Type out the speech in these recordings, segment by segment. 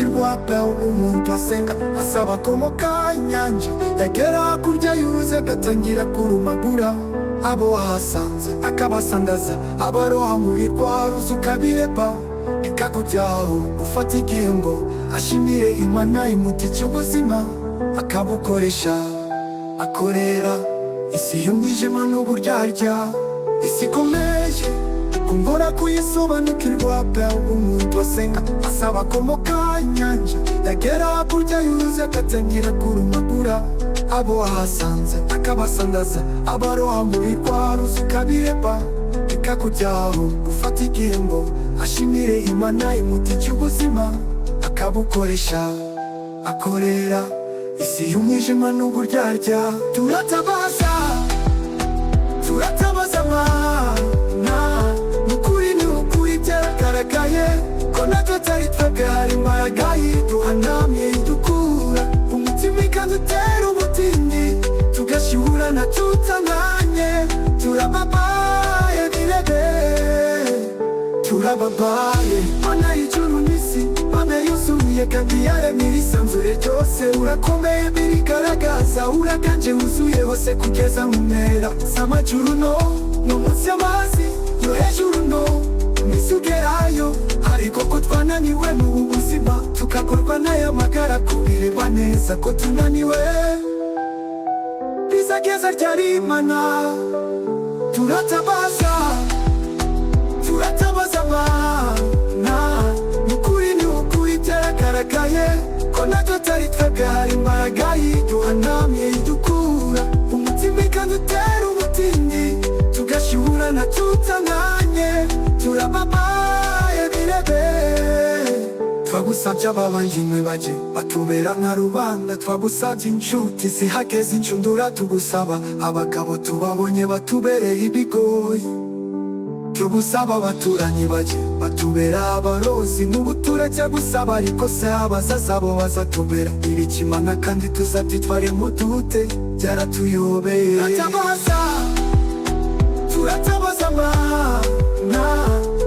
kirwapa umuntu asenga asaba komoka inyanja yagera hakurya y'uruzi agatangira kurumagura abo wahasanze akabasandaza abaroha muri rwa ruzi ukabireba ikakujyaho ufata igihe ngo ashimire Imana imutica ubuzima akabukoresha akorera isi y'umwijima n'uburyarya isi ikomeye kumbura kuyisobanukirwa pe umuntu asenga asaba komoka inyanja yagera hakurya y'uruzi agatangira kurumagura abo wahasanze akabasandaza abaroha muri rwa ruzi ukabireba ikakujyaho ufata igihe ngo ashimire Imana imutica ubuzima akabukoresha akorera isi y'umwijima n'uburyarya turatabaza Mana nukuri ni ukuri byaragaragaye ko natwe atari twebwe hari imbaraga yiduhanamye idukura umutima ikadutera ubutindi tugashyuhurana tutanganye turababaye birebe turababaye Mana y'ijuru n'isi Mana yuzuye kandi yaremye irisanzure ryose urakomeye birigaragaza uraganje wuzuye hose kugeza mu mpera z'amajuru no munsi y'amazi yo hejuru no mw'isi ugerayo ariko ko twananiwe mu buzima tugakorwa n'aya magara kubireba neza ko tunaniwe bizageza ryari Mana turatabaza Mana nukuri ni ukuri byaragaragaye ko natwe atari twebwe hari imbaraga yiduhanamye idukura umutima ikadutera ubutindi tugashyuhurana tutanganye turababaye birebe twagusabye ababanjimwe baje batubera nka rubanda twagusabye inshuti zihageze incundura tugusaba abagabo tubabonye batubereye ibigoyi tugusaba abaturanyi baje batubera abarozi n'ubu turacyagusaba ariko se abazaza bo bazatubera ibikimana kandi tuzabyitware mu dute byaratuyobeye turatabaza Mana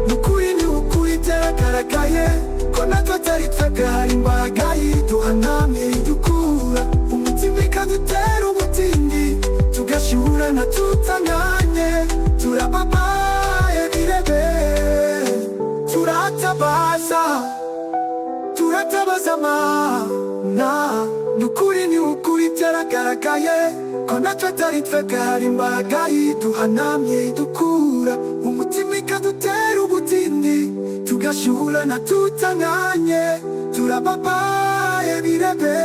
nukuri ni ukuri byaragaragaye ko natwe atari twebwe hari imbaraga yiduhanamye idukura umutima ikadutera ubutindi tugashyuhurana tutanganye turababaye birebe turatabaza Mana nukuri ni ukuri byaragaragaye ko natwe atari twebwe hari imbaraga yiduhanamye idukura umutima ikadutera ubutindi tugashyuhurana tutanganye turababaye birebe